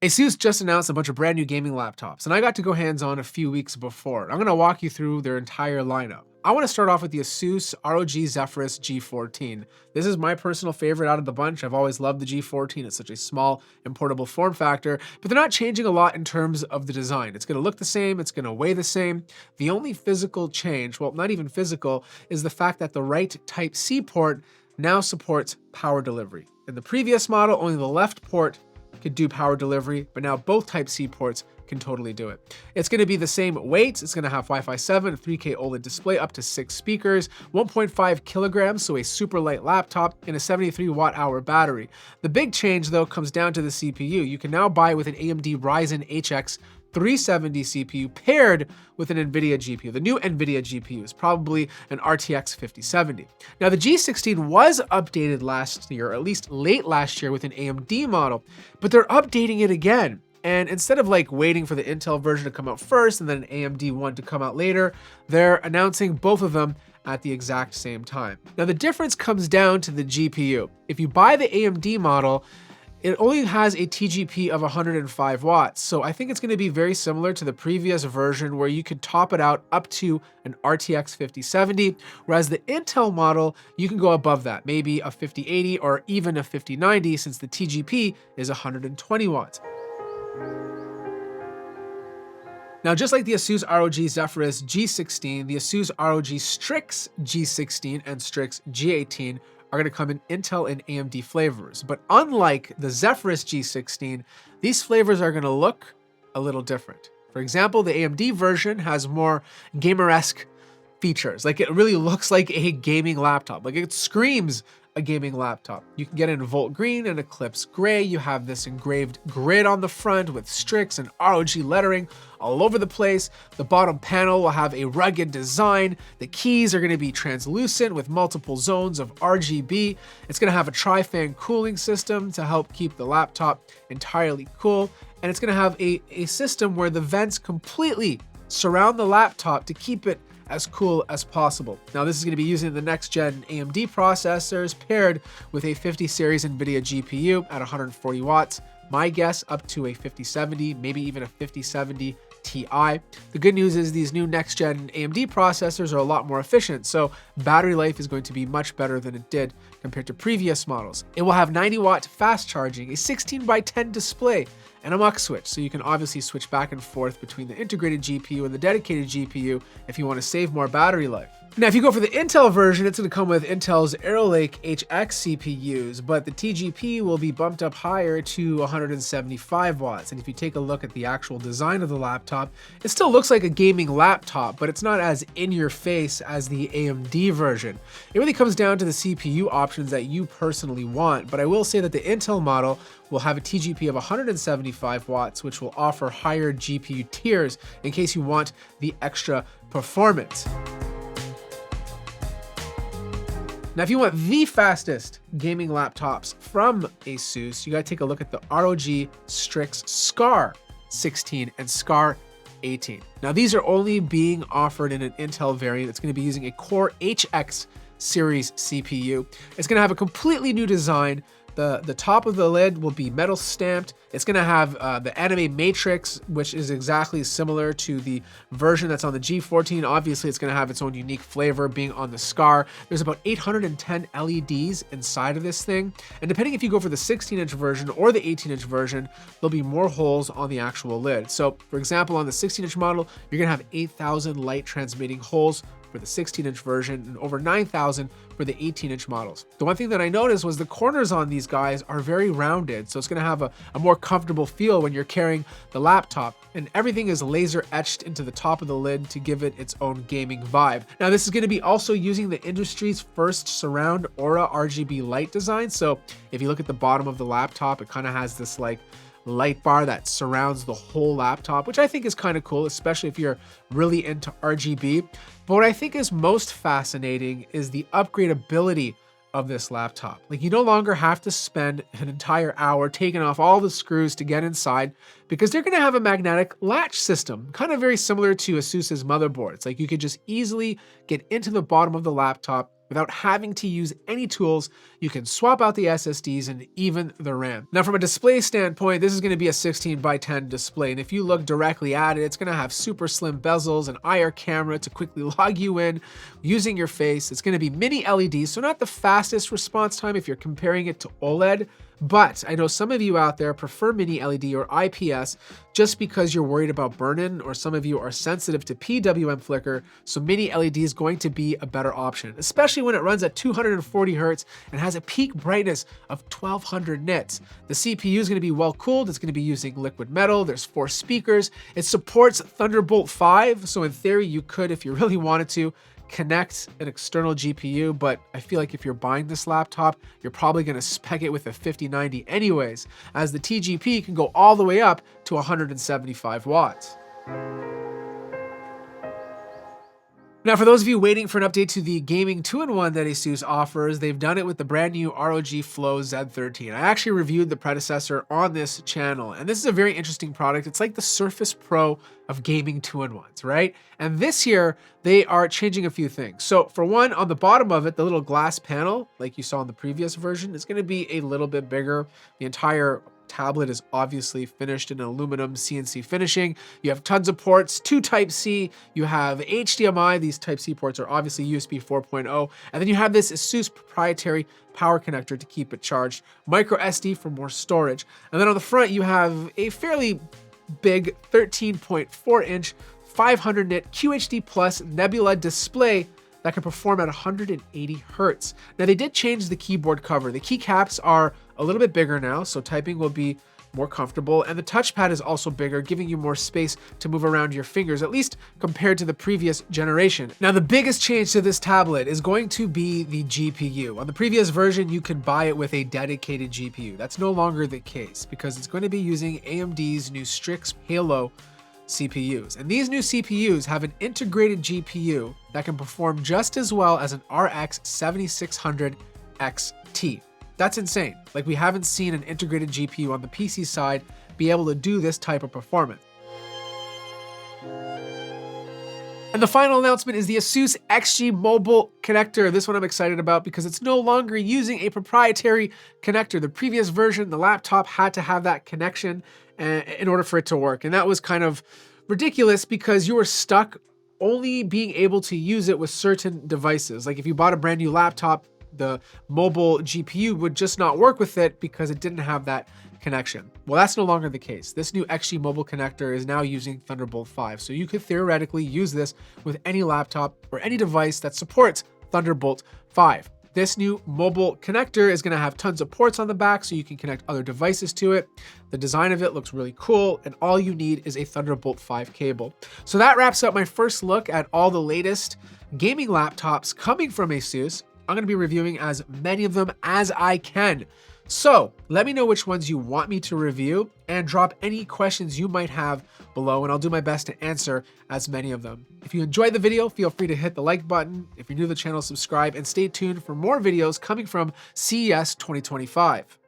ASUS just announced a bunch of brand new gaming laptops, and I got to go hands-on a few weeks before. I'm going to walk you through their entire lineup. I want to start off with the ASUS ROG Zephyrus G14. This is my personal favorite out of the bunch. I've always loved the G14. It's such a small and portable form factor, but they're not changing a lot in terms of the design. It's going to look the same, it's going to weigh the same. The only physical change, well, not even physical, is the fact that the right Type-C port now supports power delivery. In the previous model, only the left port could do power delivery, but now both Type-C ports can totally do it. It's going to be the same weight. It's going to have Wi-Fi 7, a 3K OLED display, up to 6 speakers, 1.5 kilograms, so a super light laptop, and a 73 watt-hour battery. The big change, though, comes down to the CPU. You can now buy with an AMD Ryzen HX 370 CPU paired with an NVIDIA GPU. The new NVIDIA GPU is probably an RTX 5070. Now, the G16 was updated last year, or at least late last year, with an AMD model, but they're updating it again. And instead of waiting for the Intel version to come out first and then an AMD one to come out later, they're announcing both of them at the exact same time. Now, the difference comes down to the GPU. If you buy the AMD model, it only has a TGP of 105 watts, so I think it's going to be very similar to the previous version where you could top it out up to an RTX 5070, whereas the Intel model, you can go above that, maybe a 5080 or even a 5090 since the TGP is 120 watts. Now, just like the ASUS ROG Zephyrus G16, the ASUS ROG Strix G16 and Strix G18 are going to come in Intel and AMD flavors. But unlike the Zephyrus G16, these flavors are going to look a little different. For example, the AMD version has more gamer-esque features. It really looks like a gaming laptop. It screams a gaming laptop. You can get it in Volt Green and Eclipse Gray. You have this engraved grid on the front with Strix and ROG lettering all over the place. The bottom panel will have a rugged design. The keys are going to be translucent with multiple zones of RGB. It's going to have a tri-fan cooling system to help keep the laptop entirely cool. And it's going to have a system where the vents completely surround the laptop to keep it as cool as possible. Now, this is going to be using the next gen AMD processors paired with a 50 series NVIDIA GPU at 140 watts. My guess, up to a 5070, maybe even a 5070 Ti. The good news is these new next gen AMD processors are a lot more efficient, so battery life is going to be much better than it did compared to previous models. It will have 90 watt fast charging, a 16:10 display, and a mux switch, so you can obviously switch back and forth between the integrated GPU and the dedicated GPU if you want to save more battery life. Now, if you go for the Intel version, it's going to come with Intel's Arrow Lake HX CPUs, but the TGP will be bumped up higher to 175 watts. And if you take a look at the actual design of the laptop, it still looks like a gaming laptop, but it's not as in your face as the AMD version. It really comes down to the CPU options that you personally want, but I will say that the Intel model will have a TGP of 175 watts, which will offer higher GPU tiers in case you want the extra performance. Now, if you want the fastest gaming laptops from ASUS, you gotta take a look at the ROG Strix Scar 16 and Scar 18. Now, these are only being offered in an Intel variant. It's gonna be using a Core HX series CPU. It's gonna have a completely new design. The top of the lid will be metal stamped. It's going to have the anime matrix, which is exactly similar to the version that's on the G14. Obviously, it's going to have its own unique flavor being on the Scar. There's about 810 LEDs inside of this thing. And depending if you go for the 16-inch version or the 18-inch version, there'll be more holes on the actual lid. So, for example, on the 16-inch model, you're going to have 8,000 light transmitting holes for the 16-inch version and over 9,000 for the 18-inch models. The one thing that I noticed was the corners on these guys are very rounded, so it's going to have a more comfortable feel when you're carrying the laptop, and everything is laser etched into the top of the lid to give it its own gaming vibe. Now, this is going to be also using the industry's first surround Aura RGB light design, so if you look at the bottom of the laptop, it kind of has this light bar that surrounds the whole laptop, which I think is kind of cool, especially if you're really into RGB. But what I think is most fascinating is the upgradability of this laptop. You no longer have to spend an entire hour taking off all the screws to get inside, because they're going to have a magnetic latch system, kind of very similar to ASUS's motherboards. You could just easily get into the bottom of the laptop, without having to use any tools. You can swap out the SSDs and even the RAM. Now, from a display standpoint, this is going to be a 16:10 display, and if you look directly at it, it's going to have super slim bezels, an IR camera to quickly log you in using your face. It's going to be mini LEDs, so not the fastest response time if you're comparing it to OLED, but I know some of you out there prefer mini LED or IPS just because you're worried about burn-in, or some of you are sensitive to PWM flicker, so mini LED is going to be a better option, especially when it runs at 240 Hertz and has a peak brightness of 1200 nits. The CPU is going to be well cooled. It's going to be using liquid metal. There's 4 speakers. It supports Thunderbolt 5, so in theory you could, if you really wanted to, connect an external GPU, but I feel like if you're buying this laptop, you're probably going to spec it with a 5090 anyways, as the TGP can go all the way up to 175 watts. Now, for those of you waiting for an update to the gaming 2-in-1 that ASUS offers, they've done it with the brand new ROG Flow Z13. I actually reviewed the predecessor on this channel, and this is a very interesting product. It's like the Surface Pro of gaming 2-in-1s, right? And this year, they are changing a few things. So for one, on the bottom of it, the little glass panel, like you saw in the previous version, is going to be a little bit bigger. The entire tablet is obviously finished in aluminum CNC finishing. You have tons of ports, 2 Type-C, you have HDMI, these Type-C ports are obviously USB 4.0, and then you have this ASUS proprietary power connector to keep it charged, micro SD for more storage, and then on the front you have a fairly big 13.4-inch 500 nit QHD Plus Nebula display that can perform at 180 Hertz. Now, they did change the keyboard cover. The keycaps are a little bit bigger now, so typing will be more comfortable, and the touchpad is also bigger, giving you more space to move around your fingers, at least compared to the previous generation. Now, the biggest change to this tablet is going to be the GPU. On the previous version, you could buy it with a dedicated GPU. That's no longer the case because it's going to be using AMD's new Strix Halo CPUs. And these new CPUs have an integrated GPU that can perform just as well as an RX 7600 XT. That's insane. Like, we haven't seen an integrated GPU on the PC side be able to do this type of performance. And the final announcement is the ASUS XG Mobile connector. This one I'm excited about because it's no longer using a proprietary connector. The previous version, the laptop had to have that connection in order for it to work. And that was kind of ridiculous because you were stuck only being able to use it with certain devices. Like if you bought a brand new laptop, the mobile GPU would just not work with it because it didn't have that connection. Well, that's no longer the case. This new XG Mobile connector is now using Thunderbolt 5. So you could theoretically use this with any laptop or any device that supports Thunderbolt 5. This new mobile connector is going to have tons of ports on the back so you can connect other devices to it. The design of it looks really cool, and all you need is a Thunderbolt 5 cable. So that wraps up my first look at all the latest gaming laptops coming from ASUS. I'm going to be reviewing as many of them as I can. So let me know which ones you want me to review and drop any questions you might have below, and I'll do my best to answer as many of them. If you enjoyed the video, feel free to hit the like button. If you're new to the channel, subscribe and stay tuned for more videos coming from CES 2025.